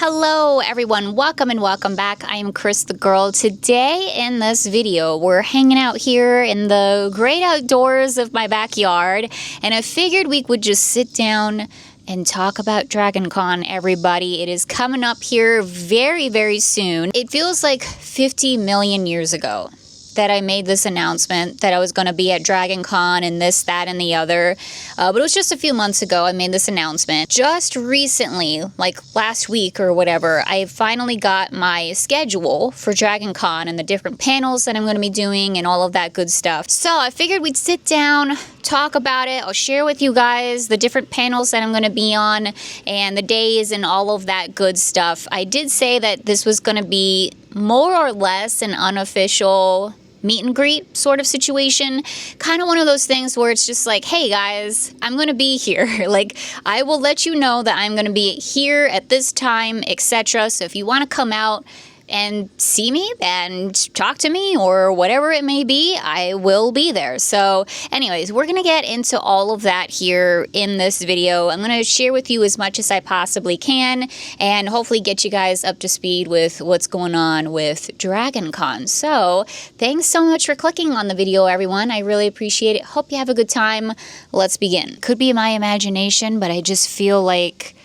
Hello everyone, welcome and welcome back. I am Cris the Girl. Today in this video, we're hanging out here in the great outdoors of my backyard, and I figured we would just sit down and talk about Dragon Con, everybody. It is coming up here very, very soon. It feels like 50 million years ago that I made this announcement that I was going to be at Dragon Con and this, that, and the other. But it was just a few months ago I made this announcement. Just recently, like last week or whatever, I finally got my schedule for Dragon Con and the different panels that I'm going to be doing and all of that good stuff. So I figured we'd sit down, talk about it. I'll share with you guys the different panels that I'm going to be on and the days and all of that good stuff. I did say that this was going to be more or less an unofficial meet and greet sort of situation. Kind of one of those things where it's just like, hey guys, I'm going to be here. Like, I will let you know that I'm going to be here at this time, etc. So if you want to come out and see me and talk to me or whatever it may be, I will be there. So anyways, we're going to get into all of that here in this video. I'm going to share with you as much as I possibly can and hopefully get you guys up to speed with what's going on with Dragon Con. So thanks so much for clicking on the video, everyone. I really appreciate it. Hope you have a good time. Let's begin. Could be my imagination, but I just feel like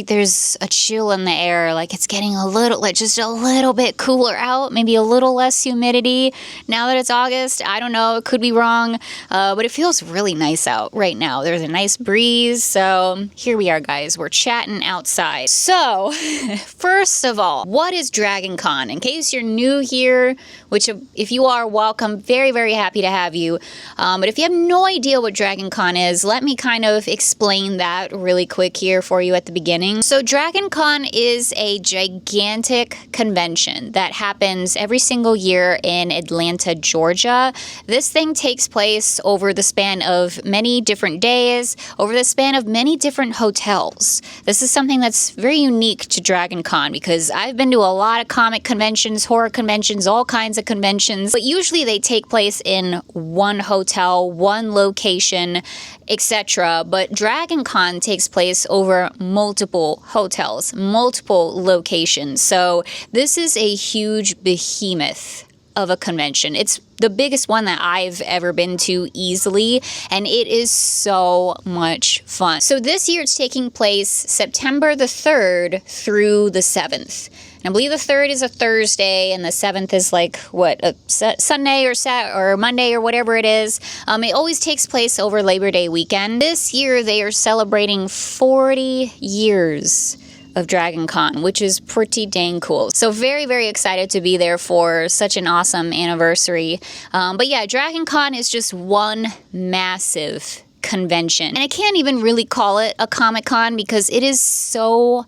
there's a chill in the air, like it's getting just a little bit cooler out, maybe a little less humidity now that it's August. I don't know, it could be wrong, but it feels really nice out right now. There's a nice breeze, so here we are, guys. We're chatting outside. So, first of all, what is Dragon Con? In case you're new here, which if you are, welcome. Very, very happy to have you. But if you have no idea what Dragon Con is, let me kind of explain that really quick here for you at the beginning. So Dragon Con is a gigantic convention that happens every single year in Atlanta, Georgia. This thing takes place over the span of many different days, over the span of many different hotels. This is something that's very unique to Dragon Con because I've been to a lot of comic conventions, horror conventions, all kinds of conventions, but usually they take place in one hotel, one location, etc. But Dragon Con takes place over multiple hotels, multiple locations. So this is a huge behemoth of a convention. It's the biggest one that I've ever been to easily, and it is so much fun. So this year it's taking place September the 3rd through the 7th. And I believe the 3rd is a Thursday and the 7th is like, a Sunday or Monday or whatever it is. It always takes place over Labor Day weekend. This year they are celebrating 40 years of Dragon Con, which is pretty dang cool. So very, very excited to be there for such an awesome anniversary. But yeah, Dragon Con is just one massive convention. And I can't even really call it a Comic Con because it is so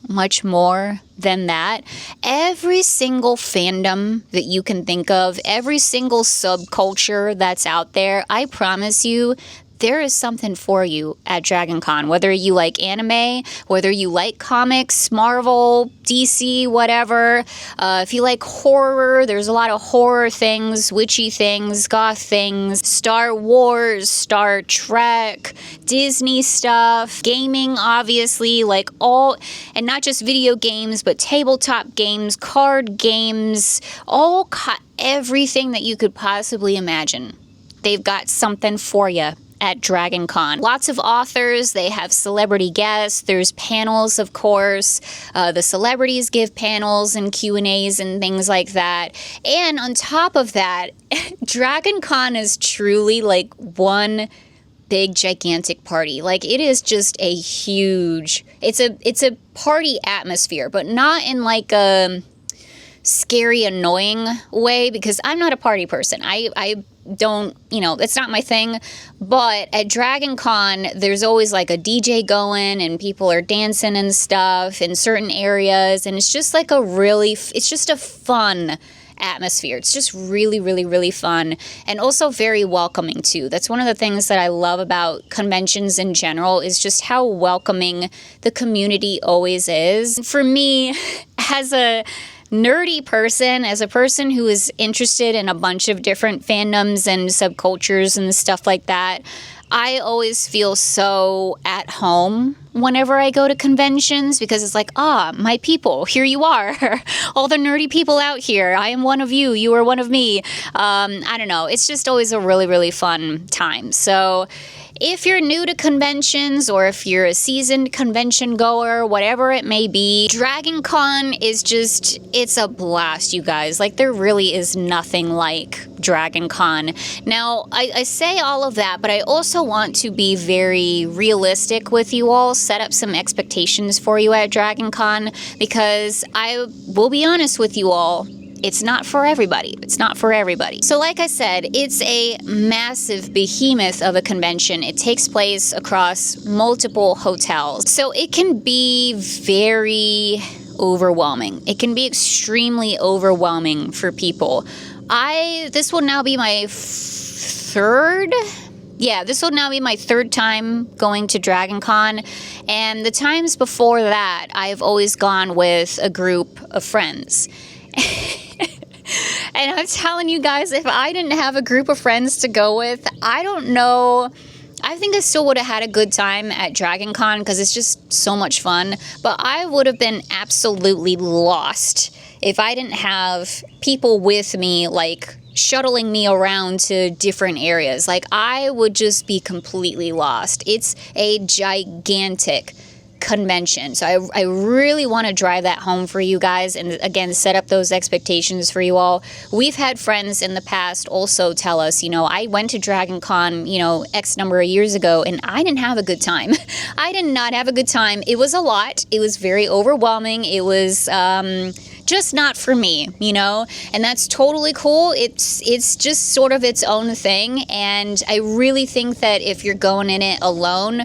much more than that. Every single fandom that you can think of, every single subculture that's out there, I promise you, there is something for you at Dragon Con. Whether you like anime, whether you like comics, Marvel, DC, whatever. If you like horror, there's a lot of horror things, witchy things, goth things, Star Wars, Star Trek, Disney stuff, gaming, obviously, like all, and not just video games, but tabletop games, card games, everything that you could possibly imagine. They've got something for you at Dragon Con. Lots of authors, they have celebrity guests, there's panels, of course. The celebrities give panels and Q&As and things like that. And on top of that, Dragon Con is truly like one big gigantic party. Like, it is just a huge, it's a party atmosphere, but not in like a scary, annoying way, because I'm not a party person. I don't, it's not my thing. But at Dragon Con, there's always like a DJ going and people are dancing and stuff in certain areas. And it's just like it's just a fun atmosphere. It's just really, really, really fun and also very welcoming too. That's one of the things that I love about conventions in general, is just how welcoming the community always is. For me, as a nerdy person, as a person who is interested in a bunch of different fandoms and subcultures and stuff like that, I always feel so at home whenever I go to conventions because it's like, my people, here you are. All the nerdy people out here. I am one of you. You are one of me. I don't know. It's just always a really, really fun time. So if you're new to conventions or if you're a seasoned convention goer, whatever it may be, Dragon Con is just, it's a blast, you guys. Like, there really is nothing like Dragon Con. Now, I say all of that, but I also want to be very realistic with you all, set up some expectations for you at Dragon Con, because I will be honest with you all, it's not for everybody. It's not for everybody. So like I said, it's a massive behemoth of a convention. It takes place across multiple hotels. So it can be very overwhelming. It can be extremely overwhelming for people. This will now be my third time going to Dragon Con, and the times before that, I've always gone with a group of friends. And I'm telling you guys, if I didn't have a group of friends to go with, I don't know. I think I still would have had a good time at Dragon Con because it's just so much fun. But I would have been absolutely lost if I didn't have people with me, like, shuttling me around to different areas. Like, I would just be completely lost. It's a gigantic convention. So I really want to drive that home for you guys and again set up those expectations for you all. We've had friends in the past also tell us, I went to Dragon Con, X number of years ago and I didn't have a good time. I did not have a good time. It was a lot. It was very overwhelming. It was just not for me, and that's totally cool. It's just sort of its own thing, and I really think that if you're going in it alone,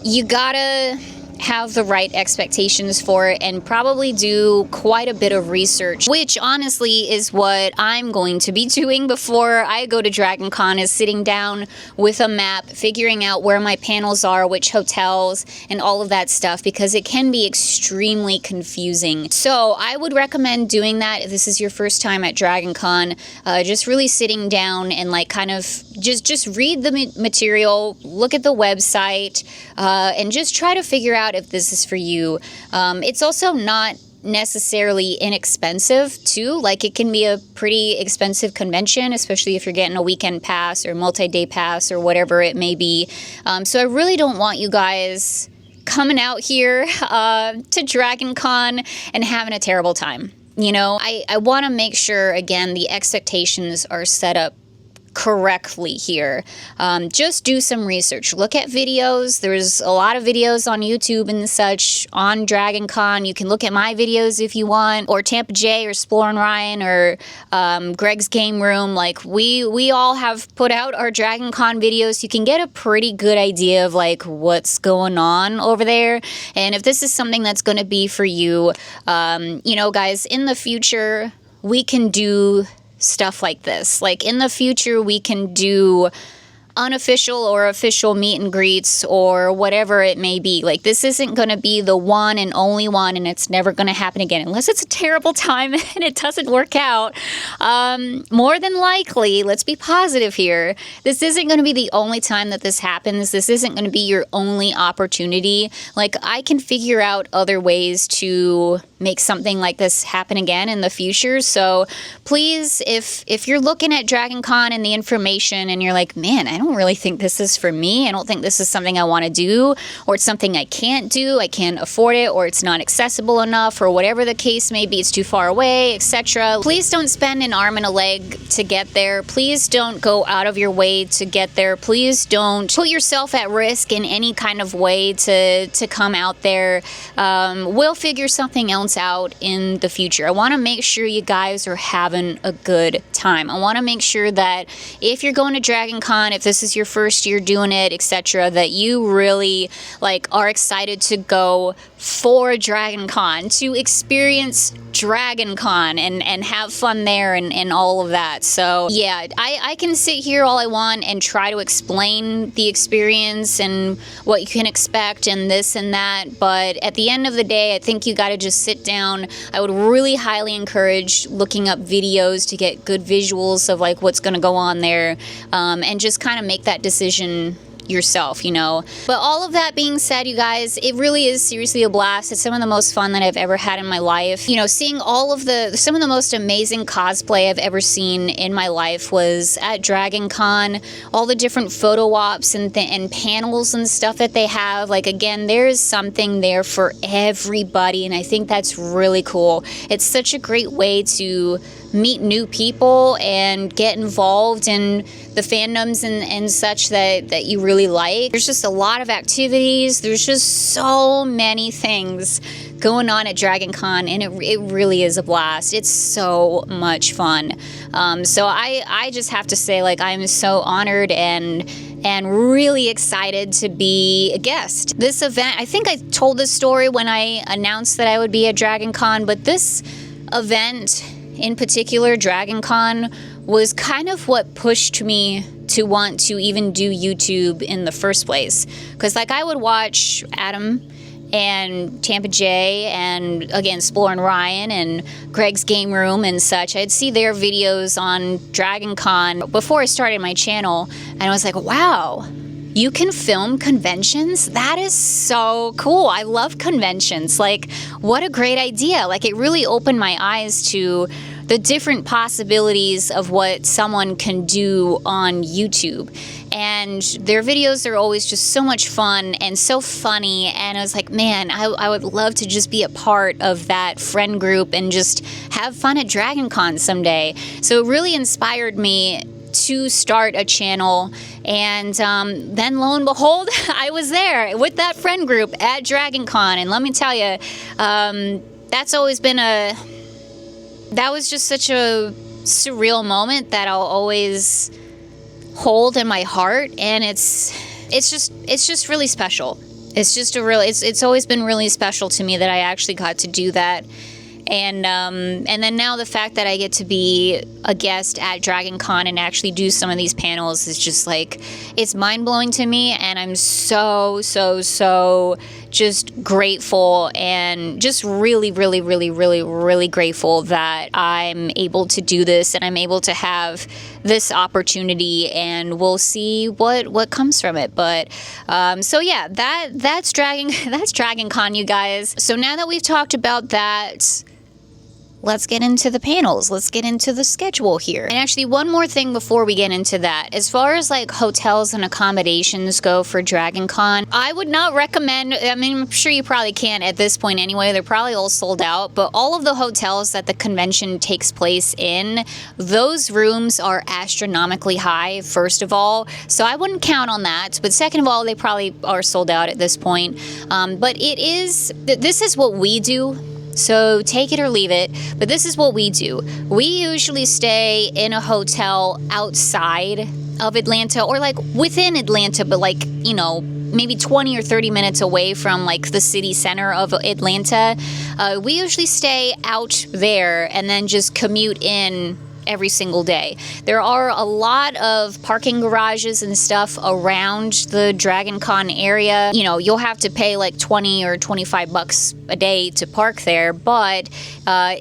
you gotta have the right expectations for it and probably do quite a bit of research, which honestly is what I'm going to be doing before I go to Dragon Con, is sitting down with a map, figuring out where my panels are, which hotels, and all of that stuff, because it can be extremely confusing. So I would recommend doing that if this is your first time at Dragon Con, just really sitting down and like kind of just read the material, look at the website, and just try to figure out if this is for you. It's also not necessarily inexpensive too. Like, it can be a pretty expensive convention, especially if you're getting a weekend pass or multi-day pass or whatever it may be. So I really don't want you guys coming out here to Dragon Con and having a terrible time. I want to make sure, again, the expectations are set up correctly here. Just do some research. Look at videos. There's a lot of videos on YouTube and such on Dragon Con. You can look at my videos if you want, or Tampa J, or Explore and Ryan, or Greg's Game Room. Like, we all have put out our Dragon Con videos. You can get a pretty good idea of like what's going on over there. And if this is something that's going to be for you, guys, in the future, we can do stuff like this. Like, in the future, we can do unofficial or official meet and greets or whatever it may be. Like, this isn't going to be the one and only one, and it's never going to happen again unless it's a terrible time and it doesn't work out. More than likely, let's be positive here, this isn't going to be the only time that this happens. This isn't going to be your only opportunity. Like, I can figure out other ways to make something like this happen again in the future. So please, if you're looking at Dragon Con and the information and you're like, man, I don't really think this is for me, I don't think this is something I want to do, or it's something I can't do, I can't afford it, or it's not accessible enough, or whatever the case may be, it's too far away, etc. Please don't spend an arm and a leg to get there. Please don't go out of your way to get there. Please don't put yourself at risk in any kind of way to come out there. We'll figure something else out in the future. I want to make sure you guys are having a good time. I want to make sure that if you're going to Dragon Con, if this is your first year doing it, etc., that you really are excited to go for Dragon Con, to experience Dragon Con and have fun there and all of that. So yeah, I can sit here all I want and try to explain the experience and what you can expect and this and that, but at the end of the day, I think you got to just sit down. I would really highly encourage looking up videos to get good visuals of what's going to go on there, and just kind of make that decision yourself, you know. But all of that being said, you guys, it really is seriously a blast. It's some of the most fun that I've ever had in my life. You know, seeing all of some of the most amazing cosplay I've ever seen in my life was at Dragon Con. All the different photo ops and panels and stuff that they have. Like, again, there is something there for everybody, and I think that's really cool. It's such a great way to meet new people and get involved in the fandoms and such that you really like. There's just a lot of activities. There's just so many things going on at Dragon Con, and it really is a blast. It's so much fun. So I just have to say, like, I'm so honored and really excited to be a guest. This event, I think I told this story when I announced that I would be at Dragon Con, but this event in particular, Dragon Con, was kind of what pushed me to want to even do YouTube in the first place. Because, like, I would watch Adam and Tampa J and, again, Spore and Ryan and Greg's Game Room and such. I'd see their videos on Dragon Con before I started my channel, and I was like, wow, you can film conventions? That is so cool. I love conventions. Like, what a great idea. Like, it really opened my eyes to the different possibilities of what someone can do on YouTube. And their videos are always just so much fun and so funny. And I was like, man, I would love to just be a part of that friend group and just have fun at Dragon Con someday. So it really inspired me to start a channel, and then lo and behold, I was there with that friend group at Dragon Con, and let me tell you, that's always been that was just such a surreal moment that I'll always hold in my heart, and it's just really special. It's always been really special to me that I actually got to do that. And then now the fact that I get to be a guest at Dragon Con and actually do some of these panels is just like, it's mind-blowing to me, and I'm so just grateful, and just really grateful that I'm able to do this and I'm able to have this opportunity, and we'll see what comes from it. But so yeah, that's Dragon Con, you guys. So now that we've talked about that, let's get into the panels. Let's get into the schedule here. And actually, one more thing before we get into that. As far as like hotels and accommodations go for Dragon Con, I would not recommend, I mean, I'm sure you probably can't at this point anyway. They're probably all sold out, but all of the hotels that the convention takes place in, those rooms are astronomically high, first of all. So I wouldn't count on that. But second of all, they probably are sold out at this point. But this is what we do. So take it or leave it, but this is what we do. We usually stay in a hotel outside of Atlanta, or like within Atlanta, but like, you know, maybe 20 or 30 minutes away from like the city center of Atlanta. We usually stay out there and then just commute in every single day. There are a lot of parking garages and stuff around the Dragon Con area. You know, you'll have to pay like 20 or 25 bucks a day to park there, but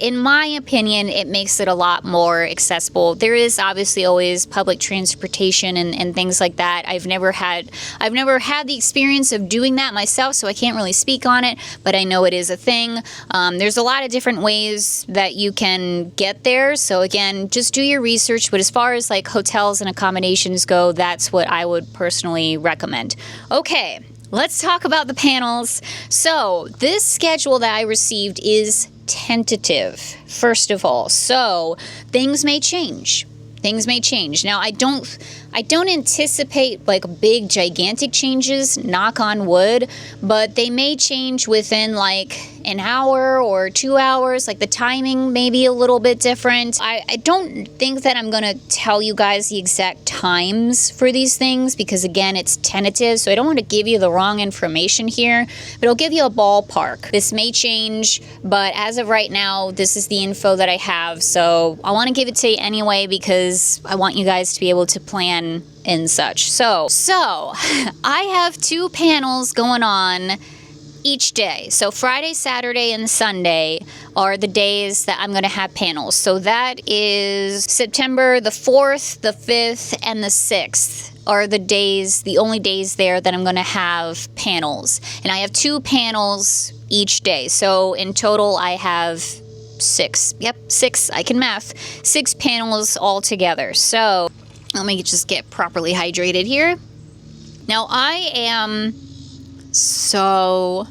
in my opinion, it makes it a lot more accessible. There is obviously always public transportation and things like that. I've never had the experience of doing that myself, so I can't really speak on it, but I know it is a thing. There's a lot of different ways that you can get there, so again, just do your research. But as far as like hotels and accommodations go, that's what I would personally recommend. Okay, let's talk about the panels. So this schedule that I received is tentative, first of all, so things may change. Now, I don't anticipate like big gigantic changes, knock on wood, but they may change within like an hour or 2 hours. Like the timing may be a little bit different. I don't think that I'm gonna tell you guys the exact times for these things, because again, it's tentative, so I don't want to give you the wrong information here, but I'll give you a ballpark. This may change, but as of right now, this is the info that I have, so I want to give it to you anyway, because I want you guys to be able to plan and such. So I have 2 panels going on each day. So Friday, Saturday, and Sunday are the days that I'm going to have panels. So that is September the 4th, the 5th, and the 6th. are the only days there that I'm going to have panels. And I have 2 panels each day. So in total, I have 6. Yep, 6. I can math. 6 panels all together. So let me just get properly hydrated here. Now, I am so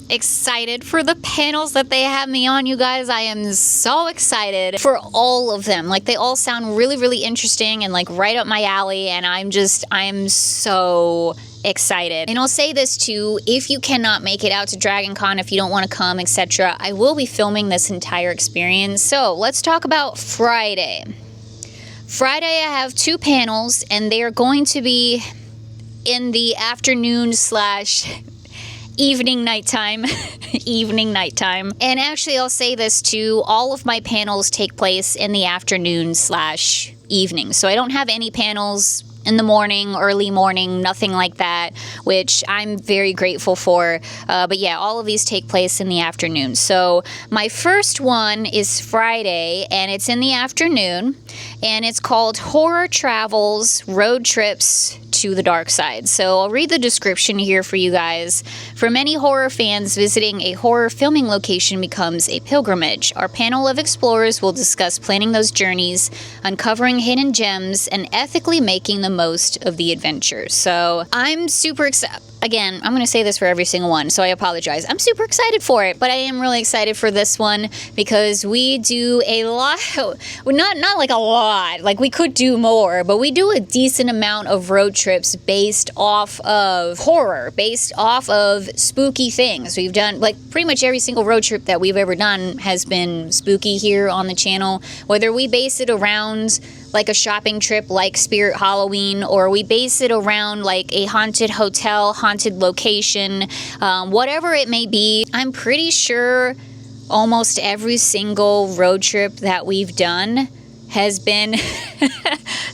excited for the panels that they have me on, you guys. I am so excited for all of them. Like, they all sound really, really interesting and like right up my alley, and I am so excited. And I'll say this too, if you cannot make it out to Dragon Con, if you don't want to come, etc., I will be filming this entire experience. So let's talk about Friday. Friday, I have 2 panels, and they are going to be in the afternoon / evening nighttime. And actually, I'll say this too, all of my panels take place in the afternoon / evening. So I don't have any panels in the morning, early morning, nothing like that, which I'm very grateful for. But yeah, all of these take place in the afternoon. So my first one is Friday, and it's in the afternoon, and it's called Horror Travels Road Trips to the Dark Side. So I'll read the description here for you guys. For many horror fans, visiting a horror filming location becomes a pilgrimage. Our panel of explorers will discuss planning those journeys, uncovering hidden gems, and ethically making the most of the adventure. So I'm super excited. Again, I'm going to say this for every single one, so I apologize. I'm super excited for it, but I am really excited for this one because we do a lot, not like a lot, like we could do more, but we do a decent amount of road trips based off of horror, based off of spooky things. We've done, like, pretty much every single road trip that we've ever done has been spooky here on the channel, whether we base it around like a shopping trip like Spirit Halloween, or we base it around like a haunted hotel, haunted location, whatever it may be. I'm pretty sure almost every single road trip that we've done has been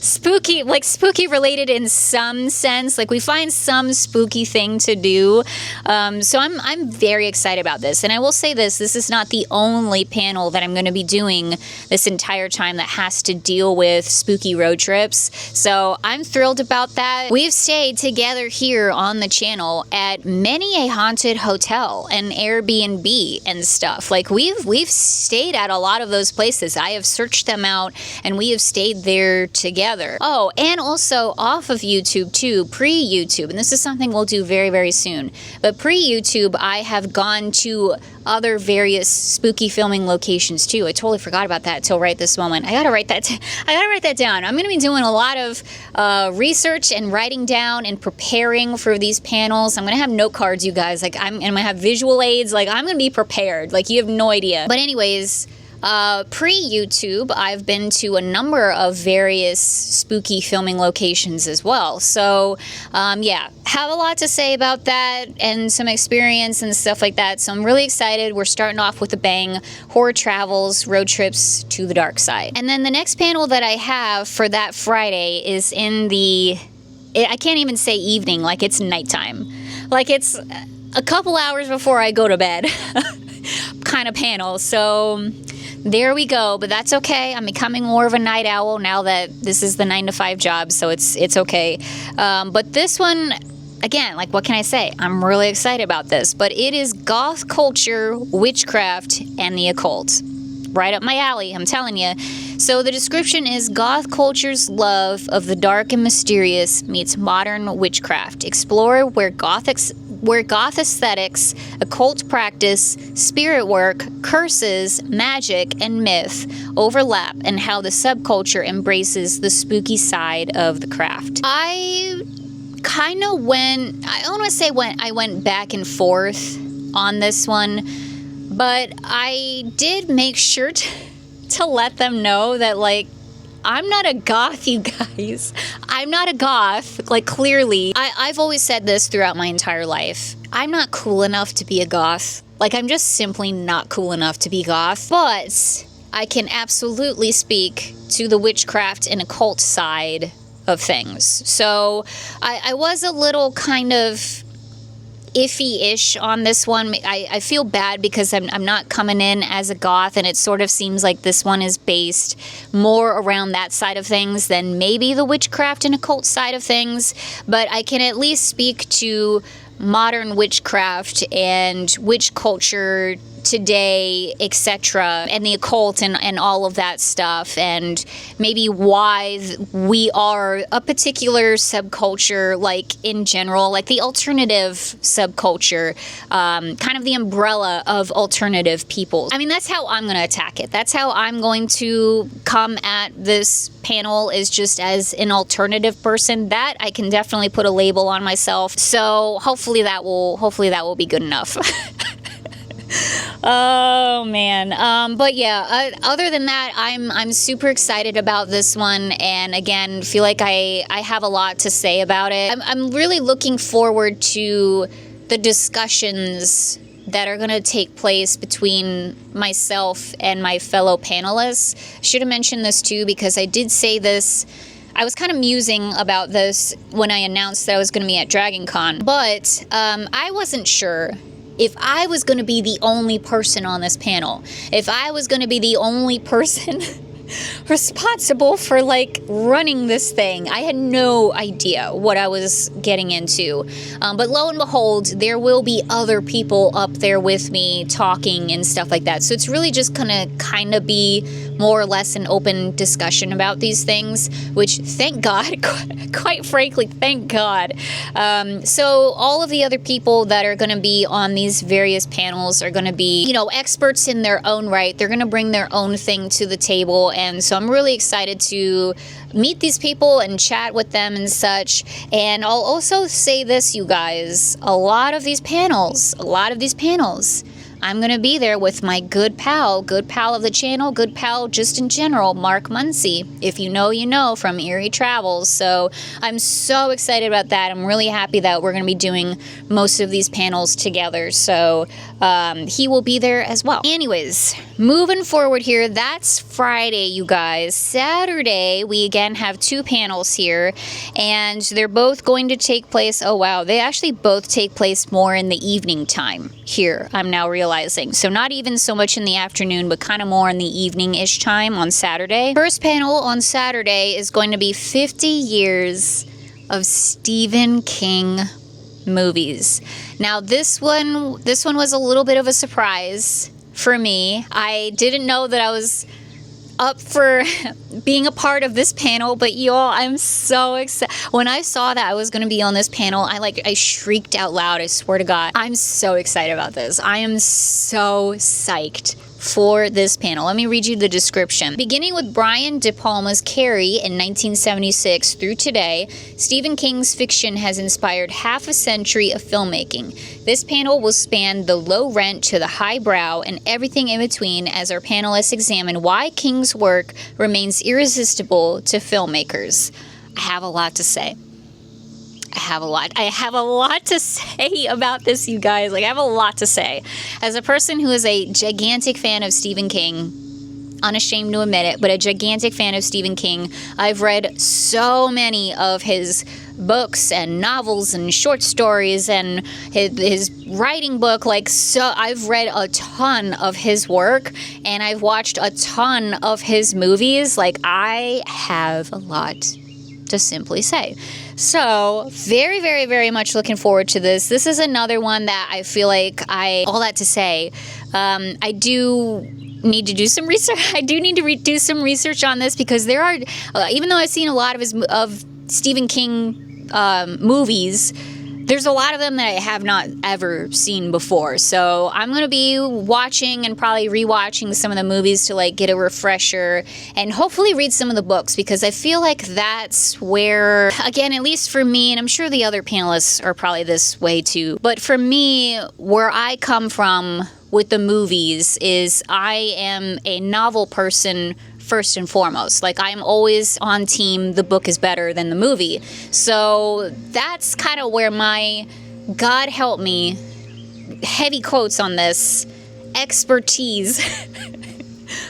spooky, like spooky related in some sense. Like, we find some spooky thing to do. So I'm very excited about this. And I will say this is not the only panel that I'm going to be doing this entire time that has to deal with spooky road trips. So I'm thrilled about that. We've stayed together here on the channel at many a haunted hotel and Airbnb and stuff. Like, we've stayed at a lot of those places. I have searched them out, and we have stayed there together. Oh, and also off of YouTube too, pre-YouTube, and this is something we'll do very, very soon. But pre-YouTube, I have gone to other various spooky filming locations too. I totally forgot about that till right this moment. I gotta write that down. I'm gonna be doing a lot of research and writing down and preparing for these panels. I'm gonna have note cards, you guys. Like, I'm gonna have visual aids. Like, I'm gonna be prepared. Like, you have no idea. But anyways, pre-YouTube, I've been to a number of various spooky filming locations as well. So, yeah, have a lot to say about that and some experience and stuff like that. So I'm really excited. We're starting off with a bang. Horror Travels, Road Trips to the Dark Side. And then the next panel that I have for that Friday is in I can't even say evening, like it's nighttime. Like, it's a couple hours before I go to bed kind of panel. So there we go, but that's okay. I'm becoming more of a night owl now that this is the 9-to-5 job, so it's okay. But this one, again, like, what can I say? I'm really excited about this, but it is goth culture, witchcraft, and the occult. Right up my alley, I'm telling you. So the description is goth culture's love of the dark and mysterious meets modern witchcraft. Explore where goth aesthetics, occult practice, spirit work, curses, magic, and myth overlap, and how the subculture embraces the spooky side of the craft. I kind of I went back and forth on this one, but I did make sure to let them know that, like, I'm not a goth, you guys. I'm not a goth, like, clearly. I've always said this throughout my entire life. I'm not cool enough to be a goth. Like, I'm just simply not cool enough to be goth. But I can absolutely speak to the witchcraft and occult side of things. So I was a little kind of iffy-ish on this one. I feel bad because I'm not coming in as a goth, and it sort of seems like this one is based more around that side of things than maybe the witchcraft and occult side of things. But I can at least speak to modern witchcraft and witch culture today, etc., and the occult and all of that stuff, and maybe why we are a particular subculture, like in general, like the alternative subculture, kind of the umbrella of alternative people. I mean, that's how I'm going to attack it. That's how I'm going to come at this panel, is just as an alternative person. That I can definitely put a label on myself. So hopefully that will be good enough. Oh man. But yeah, other than that, I'm super excited about this one, and again, feel like I have a lot to say about it. I'm really looking forward to the discussions that are going to take place between myself and my fellow panelists. Should have mentioned this too, because I did say this. I was kind of musing about this when I announced that I was going to be at Dragon Con, but I wasn't sure if I was going to be the only person on this panel, if I was going to be the only person responsible for like running this thing. I had no idea what I was getting into, but lo and behold, there will be other people up there with me talking and stuff like that. So it's really just gonna kind of be more or less an open discussion about these things, which thank God, quite frankly, thank God. So all of the other people that are going to be on these various panels are going to be, you know, experts in their own right. They're going to bring their own thing to the table. And so I'm really excited to meet these people and chat with them and such. And I'll also say this, you guys, a lot of these panels, I'm going to be there with my good pal of the channel, good pal just in general, Mark Muncie. If you know, you know, from Eerie Travels. So I'm so excited about that. I'm really happy that we're going to be doing most of these panels together. So he will be there as well. Anyways, moving forward here, that's Friday, you guys. Saturday, we again have two panels here, and they're both going to take place. Oh, wow. They actually both take place more in the evening time here, I'm now realizing. So not even so much in the afternoon, but kind of more in the evening-ish time on Saturday. First panel on Saturday is going to be 50 years of Stephen King movies. Now this one was a little bit of a surprise for me. I didn't know that I was up for being a part of this panel, but y'all, I'm so excited. When I saw that I was going to be on this panel, I shrieked out loud. I swear to God, I'm so excited about this. I am so psyched for this panel. Let me read you the description. Beginning with Brian De Palma's Carrie in 1976 through today, Stephen King's fiction has inspired half a century of filmmaking. This panel will span the low rent to the high brow and everything in between as our panelists examine why King's work remains irresistible to filmmakers. I have a lot to say. I have a lot to say about this, you guys. I have a lot to say. As a person who is a gigantic fan of Stephen King, unashamed to admit it, but a gigantic fan of Stephen King, I've read so many of his books and novels and short stories and his writing book. I've read a ton of his work, and I've watched a ton of his movies. I have a lot to simply say. So, very, very, very much looking forward to this. This is another one that I feel like all that to say, I do need to do some research. I do need to do some research on this, because there are, even though I've seen a lot of Stephen King movies, there's a lot of them that I have not ever seen before. So I'm going to be watching and probably rewatching some of the movies to get a refresher, and hopefully read some of the books, because I feel like that's where, again, at least for me, and I'm sure the other panelists are probably this way too, but for me, where I come from with the movies is I am a novel person first and foremost. I'm always on team, the book is better than the movie. So that's kind of where my, God help me, heavy quotes on this, expertise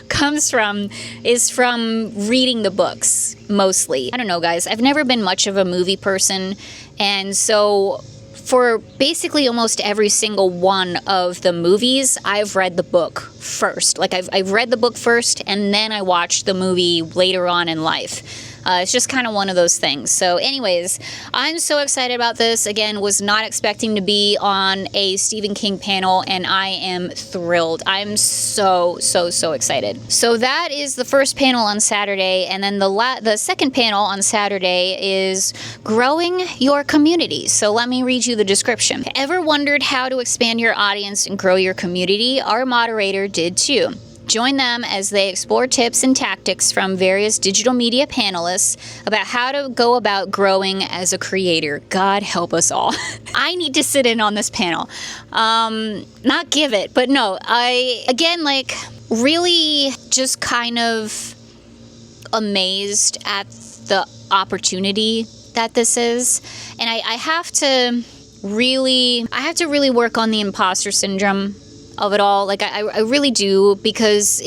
comes from, is from reading the books, mostly. I don't know, guys. I've never been much of a movie person, and so for basically almost every single one of the movies, I've read the book first. Like, I've read the book first, and then I watched the movie later on in life. It's just kind of one of those things. So anyways, I'm so excited about this. Again, was not expecting to be on a Stephen King panel, and I am thrilled. I'm so excited. So that is the first panel on Saturday, and then the second panel on Saturday is growing your community. So let me read you the description. Ever wondered how to expand your audience and grow your community? Our moderator did too. Join them as they explore tips and tactics from various digital media panelists about how to go about growing as a creator. God help us all. I need to sit in on this panel. Not give it, but no. Really just kind of amazed at the opportunity that this is. And I have to really work on the imposter syndrome of it all. Like, I really do, because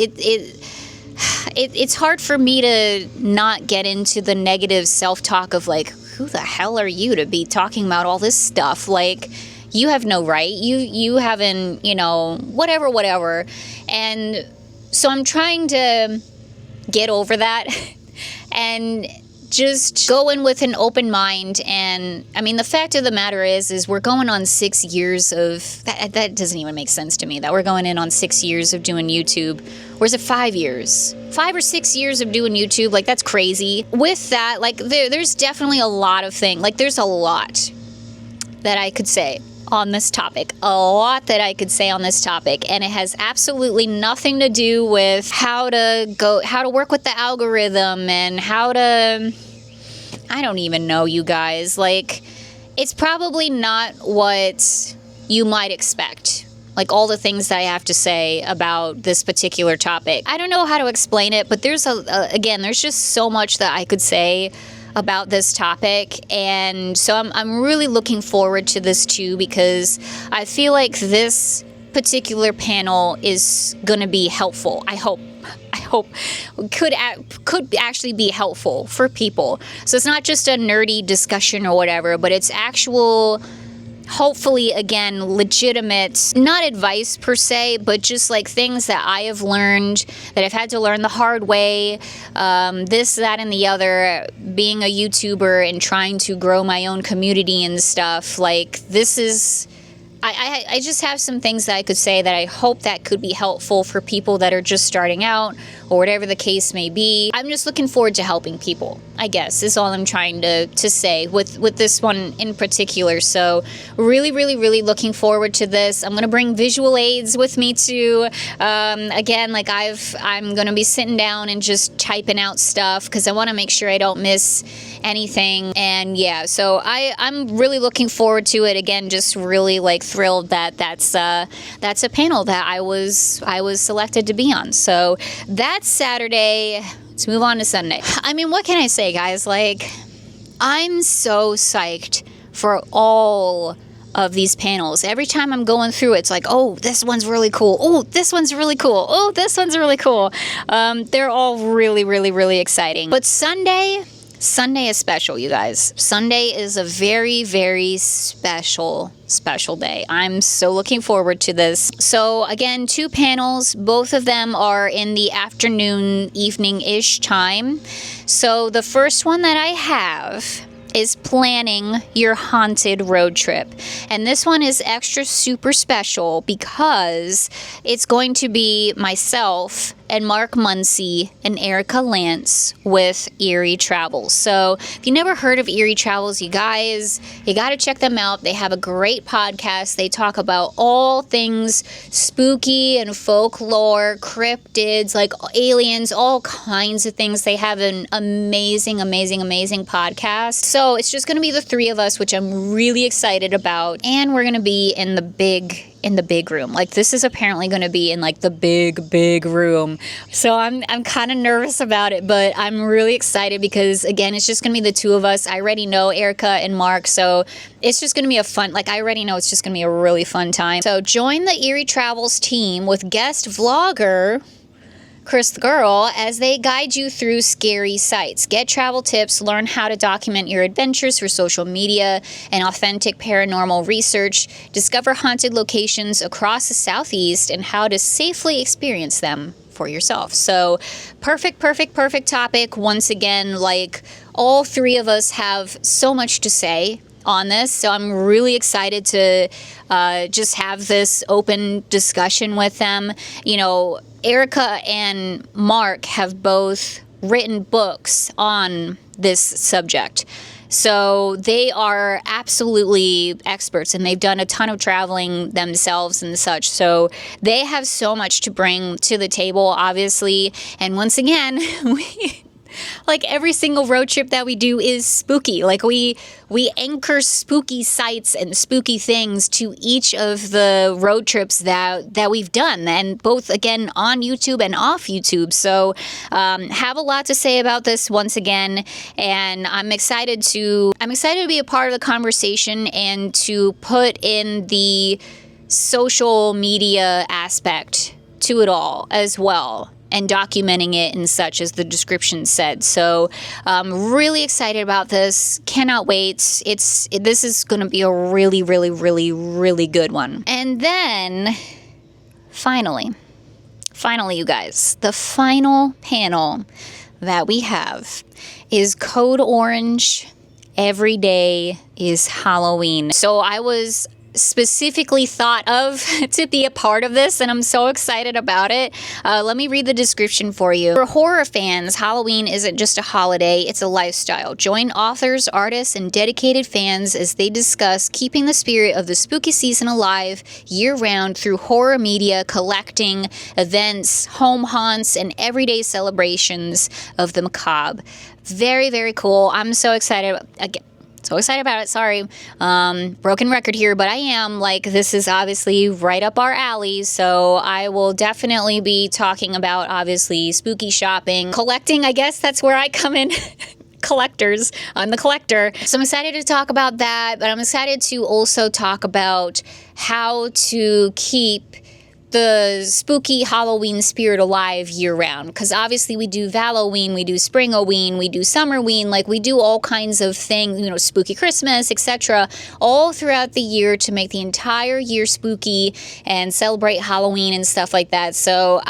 it's hard for me to not get into the negative self-talk of, like, who the hell are you to be talking about all this stuff? Like, you have no right. You haven't, whatever. And so I'm trying to get over that and just go in with an open mind. And I mean, the fact of the matter is we're going on 6 years of that doesn't even make sense to me, that we're going in on 6 years of doing YouTube. Or is it 5 years? 5 or 6 years of doing YouTube? Like, that's crazy. With that, like, there's definitely a lot of things. Like, there's a lot that I could say on this topic. And it has absolutely nothing to do with how to work with the algorithm and how to, I don't even know, you guys. Like, it's probably not what you might expect. Like, all the things that I have to say about this particular topic. I don't know how to explain it, but there's there's just so much that I could say about this topic, and so I'm really looking forward to this too, because I feel like this particular panel is gonna be helpful. I hope could actually be helpful for people. So it's not just a nerdy discussion or whatever, but it's actual, hopefully, again, legitimate, not advice per se, but just like things that I have learned, that I've had to learn the hard way, this, that, and the other, being a YouTuber and trying to grow my own community and stuff. Like, this is, I just have some things that I could say that I hope that could be helpful for people that are just starting out, or whatever the case may be. I'm just looking forward to helping people, I guess, is all I'm trying to say with this one in particular. So really looking forward to this. I'm going to bring visual aids with me too. Again, like, I'm going to be sitting down and just typing out stuff, because I want to make sure I don't miss anything. And yeah, so I'm really looking forward to it. Again, just really, like, thrilled that that's a panel that I was selected to be on. So that's Saturday. Let's move on to Sunday. I mean, what can I say, guys? Like, I'm so psyched for all of these panels. Every time I'm going through, it's like, oh, this one's really cool. Oh, this one's really cool. Oh, this one's really cool. They're all really exciting. But Sunday is special, you guys. Sunday is a very special day. I'm so looking forward to this. So again, 2 panels. Both of them are in the afternoon, evening-ish time. So the first one that I have is planning your haunted road trip. And this one is extra super special because it's going to be myself and Mark Muncie and Erica Lance with Eerie Travels. So if you never heard of Eerie Travels, you guys, you got to check them out. They have a great podcast. They talk about all things spooky and folklore, cryptids, like aliens, all kinds of things. They have an amazing podcast. So it's just going to be the 3 of us, which I'm really excited about. And we're going to be in the big room. Like, this is apparently going to be in, like, the big room. So I'm kind of nervous about it, but I'm really excited because, again, it's just going to be the 2 of us. I already know Erica and Mark, so it's just going to be I already know it's just going to be a really fun time. So join the Eerie Travels team with guest vlogger Cris the Girl as they guide you through scary sites. Get travel tips, learn how to document your adventures for social media and authentic paranormal research, discover haunted locations across the Southeast, and how to safely experience them for yourself. So perfect topic. Once again, like, all three of us have so much to say on this, so I'm really excited to just have this open discussion with them. You know, Erica and Mark have both written books on this subject. So they are absolutely experts, and they've done a ton of traveling themselves and such. So they have so much to bring to the table, obviously. And once again, like, every single road trip that we do is spooky. Like, we anchor spooky sites and spooky things to each of the road trips that we've done, and both, again, on YouTube and off YouTube. So have a lot to say about this once again, and I'm excited to be a part of the conversation and to put in the social media aspect to it all as well, and documenting it and such, as the description said. So I'm really excited about this. Cannot wait. This is going to be a really good one. And then finally, you guys, the final panel that we have is Code Orange. Every day is Halloween. So I was specifically thought of to be a part of this, and I'm so excited about it. Let me read the description for you. For horror fans, Halloween isn't just a holiday, it's a lifestyle. Join authors, artists, and dedicated fans as they discuss keeping the spirit of the spooky season alive year-round through horror media, collecting, events, home haunts, and everyday celebrations of the macabre. Very cool. I'm so excited. So excited about it. Sorry. Broken record here, but I am. Like, this is obviously right up our alley. So I will definitely be talking about, obviously, spooky shopping, collecting. I guess that's where I come in. Collectors. I'm the collector. So I'm excited to talk about that, but I'm excited to also talk about how to keep the spooky Halloween spirit alive year-round, because obviously we do Halloween, we do Springoween, we do Summerween, like, we do all kinds of things, you know, spooky Christmas, etc., all throughout the year to make the entire year spooky and celebrate Halloween and stuff like that. So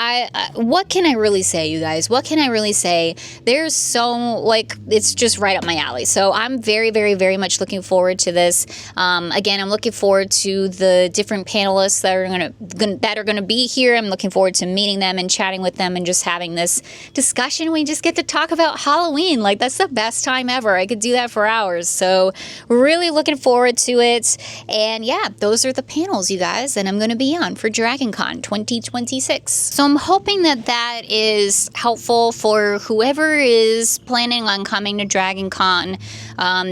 what can I really say, you guys? What can I really say? There's so, like, it's just right up my alley. So I'm very much looking forward to this. Again, I'm looking forward to the different panelists that are going to be here. I'm looking forward to meeting them and chatting with them and just having this discussion. We just get to talk about Halloween. Like, that's the best time ever. I could do that for hours. So really looking forward to it. And yeah, those are the panels, you guys, that I'm going to be on for DragonCon 2026. So I'm hoping that is helpful for whoever is planning on coming to DragonCon.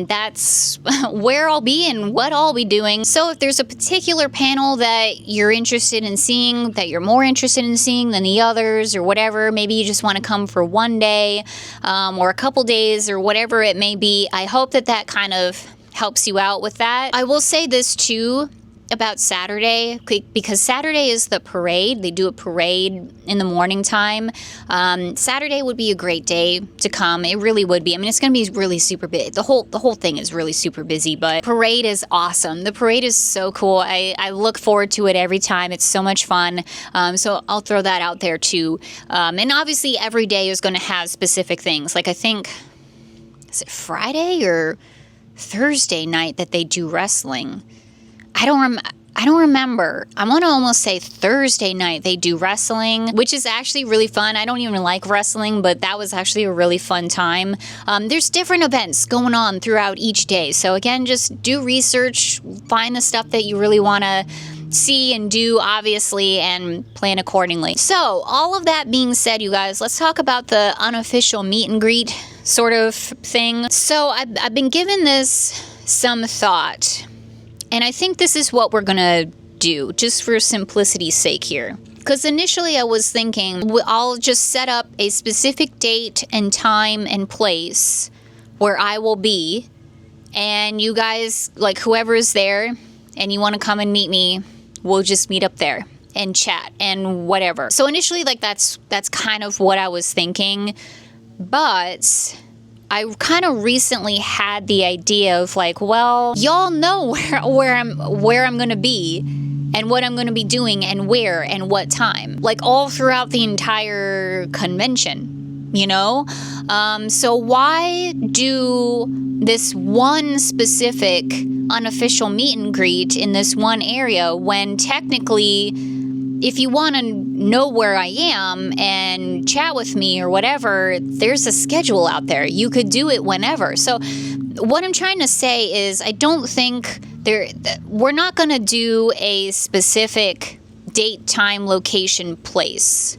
That's where I'll be and what I'll be doing. So if there's a particular panel that you're interested in seeing, that you're more interested in seeing than the others, or whatever, maybe you just want to come for one day or a couple days or whatever it may be, I hope that kind of helps you out with that. I will say this too about Saturday, because Saturday is the parade. They do a parade in the morning time. Saturday would be a great day to come. It really would be. I mean, it's going to be really super busy. The whole thing is really super busy, but parade is awesome. The parade is so cool. I look forward to it every time. It's so much fun. So I'll throw that out there too. And obviously every day is going to have specific things. Like, I think, is it Friday or Thursday night that they do wrestling? I don't remember. I'm going to almost say Thursday night they do wrestling, which is actually really fun. I don't even like wrestling, but that was actually a really fun time. There's different events going on throughout each day. So again, just do research, find the stuff that you really want to see and do, obviously, and plan accordingly. So all of that being said, you guys, let's talk about the unofficial meet and greet sort of thing. So I've been given this some thought. And I think this is what we're going to do, just for simplicity's sake here. Because initially I was thinking, I'll just set up a specific date and time and place where I will be. And you guys, like, whoever is there and you want to come and meet me, we'll just meet up there. and chat and whatever. So initially, like, that's kind of what I was thinking, but I kind of recently had the idea of like, well, y'all know where I'm going to be and what I'm going to be doing and where and what time, like all throughout the entire convention, you know? So why do this one specific unofficial meet and greet in this one area when technically, if you want to know where I am and chat with me or whatever, there's a schedule out there. You could do it whenever. So what I'm trying to say is I don't think we're not going to do a specific date, time, location, place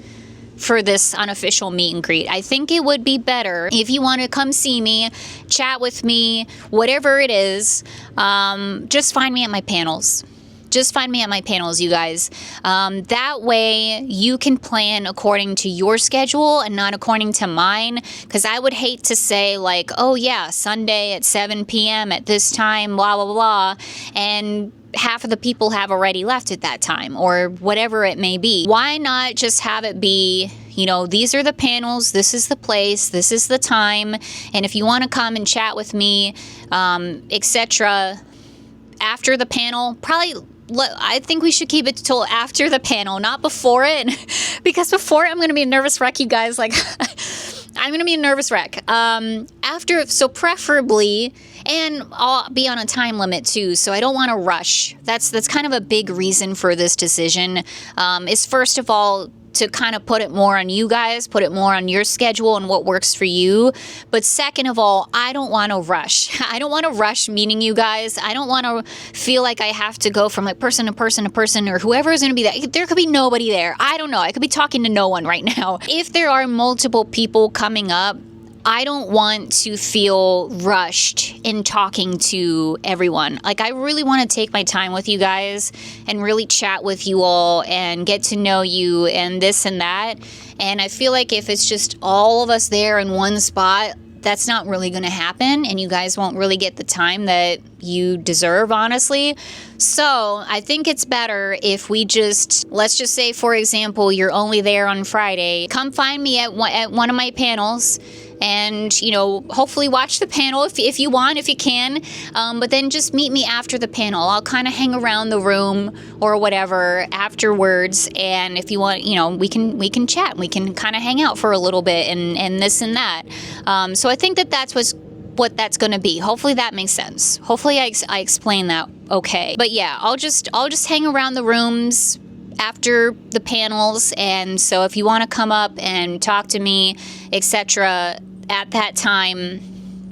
for this unofficial meet and greet. I think it would be better if you want to come see me, chat with me, whatever it is, just find me at my panels. Just find me at my panels, you guys. That way you can plan according to your schedule and not according to mine. Because I would hate to say like, oh yeah, Sunday at 7 p.m. at this time, blah, blah, blah. And half of the people have already left at that time or whatever it may be. Why not just have it be, you know, these are the panels, this is the place, this is the time. And if you want to come and chat with me, etc., after the panel, probably I think we should keep it till after the panel, not before it, because before I'm going to be a nervous wreck, you guys. Like, I'm going to be a nervous wreck. After, so preferably, and I'll be on a time limit too, so I don't want to rush. That's kind of a big reason for this decision. Is first of all, to kind of put it more on you guys, put it more on your schedule and what works for you. But second of all, I don't want to rush. I don't want to rush meeting you guys. I don't want to feel like I have to go from like person to person to person or whoever is going to be there. There could be nobody there. I don't know. I could be talking to no one right now. If there are multiple people coming up, I don't want to feel rushed in talking to everyone. Like, I really want to take my time with you guys and really chat with you all and get to know you and this and that. And I feel like if it's just all of us there in one spot, that's not really going to happen, and you guys won't really get the time that you deserve, honestly. So I think it's better if we just, let's just say, for example, you're only there on Friday. Come find me at one of my panels and, you know, hopefully watch the panel if you want, if you can. But then just meet me after the panel. I'll kind of hang around the room or whatever afterwards. And if you want, you know, we can chat. We can kind of hang out for a little bit and this and that. So I think that's what that's going to be. Hopefully that makes sense. Hopefully I explain that okay. But yeah, I'll just hang around the rooms after the panels, and so if you want to come up and talk to me, etc., at that time,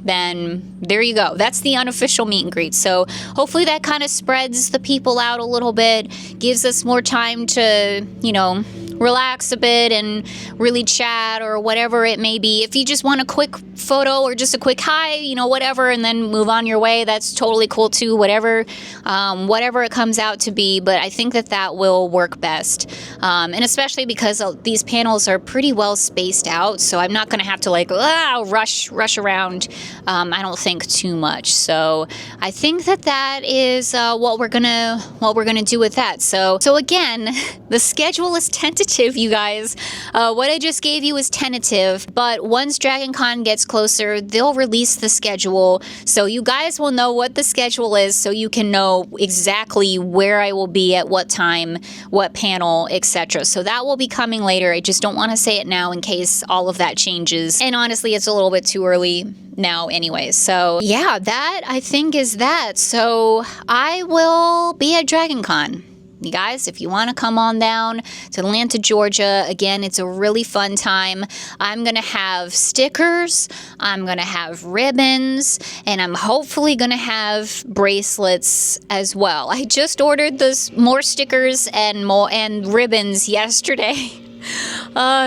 then there you go. That's the unofficial meet and greet. So hopefully that kind of spreads the people out a little bit, gives us more time to, you know, relax a bit and really chat or whatever it may be. If you just want a quick photo or just a quick hi, you know, whatever, and then move on your way, that's totally cool too, whatever it comes out to be. But I think that will work best. And especially because these panels are pretty well spaced out, so I'm not going to have to like rush around. I don't think too much. So I think that is what we're gonna do with that. So again, the schedule is tentative, you guys. What I just gave you is tentative, but once Dragon Con gets closer, they'll release the schedule, so you guys will know what the schedule is, so you can know exactly where I will be at what time, what panel, etc. So that will be coming later. I just don't want to say it now in case all of that changes. And honestly, it's a little bit too early now anyway. So yeah, that I think is that. So I will be at Dragon Con. You guys, if you want to come on down to Atlanta, Georgia, again, it's a really fun time. I'm going to have stickers, I'm going to have ribbons, and I'm hopefully going to have bracelets as well. I just ordered more stickers and ribbons yesterday.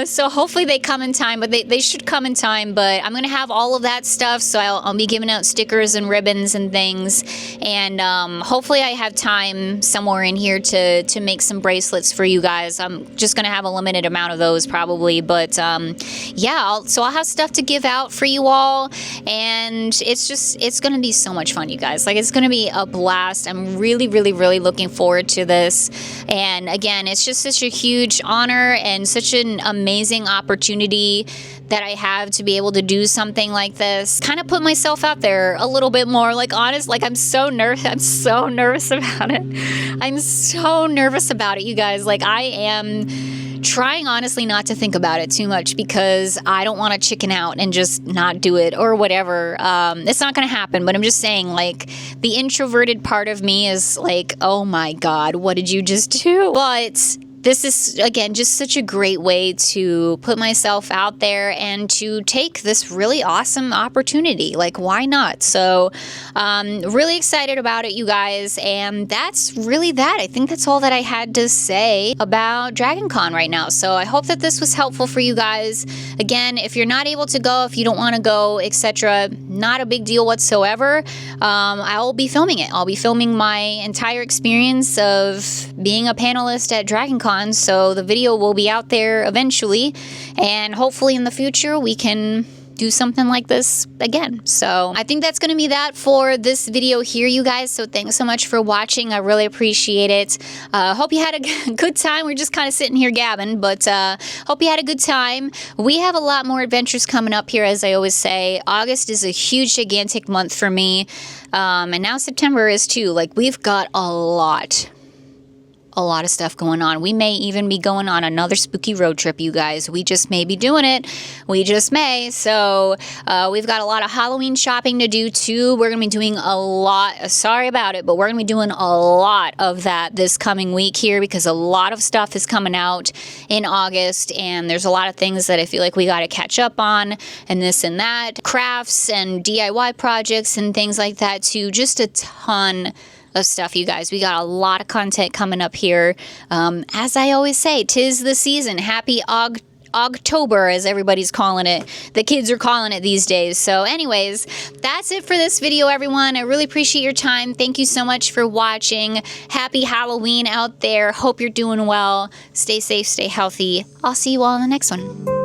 So hopefully they come in time, but they should come in time. But I'm going to have all of that stuff. So I'll be giving out stickers and ribbons and things. And hopefully I have time somewhere in here to make some bracelets for you guys. I'm just going to have a limited amount of those probably. But yeah, I'll have stuff to give out for you all. And it's going to be so much fun, you guys. Like, it's going to be a blast. I'm really, really, really looking forward to this. And again, it's just such a huge honor and such an amazing opportunity that I have to be able to do something like this. Kind of put myself out there a little bit more, like, honest, like, I'm so nervous about it. I'm so nervous about it, you guys. Like, I am trying honestly not to think about it too much because I don't want to chicken out and just not do it or whatever. It's not going to happen, but I'm just saying, like, the introverted part of me is like, oh my God, what did you just do? But this is, again, just such a great way to put myself out there and to take this really awesome opportunity. Like, why not? So, really excited about it, you guys. And that's really that. I think that's all that I had to say about Dragon Con right now. So I hope that this was helpful for you guys. Again, if you're not able to go, if you don't want to go, etc., not a big deal whatsoever. I'll be filming it. I'll be filming my entire experience of being a panelist at Dragon Con. So the video will be out there eventually, and hopefully in the future we can do something like this again. So I think that's going to be that for this video here, you guys. So thanks so much for watching. I really appreciate it. Hope you had a good time. We're just kind of sitting here gabbing, but hope you had a good time. We have a lot more adventures coming up here, as I always say. August is a huge, gigantic month for me, and now September is too. Like, we've got a lot of stuff going on. We may even be going on another spooky road trip, you guys. We just may be doing it. We just may. So we've got a lot of Halloween shopping to do too. We're going to be doing a lot. Sorry about it, but we're going to be doing a lot of that this coming week here because a lot of stuff is coming out in August, and there's a lot of things that I feel like we got to catch up on, and this and that. Crafts and DIY projects and things like that too. Just a ton of stuff, you guys. We got a lot of content coming up here. As I always say, 'tis the season. Happy October, as everybody's calling it. The kids are calling it these days. So anyways, that's it for this video, everyone. I really appreciate your time. Thank you so much for watching. Happy Halloween out there. Hope you're doing well. Stay safe, stay healthy. I'll see you all in the next one.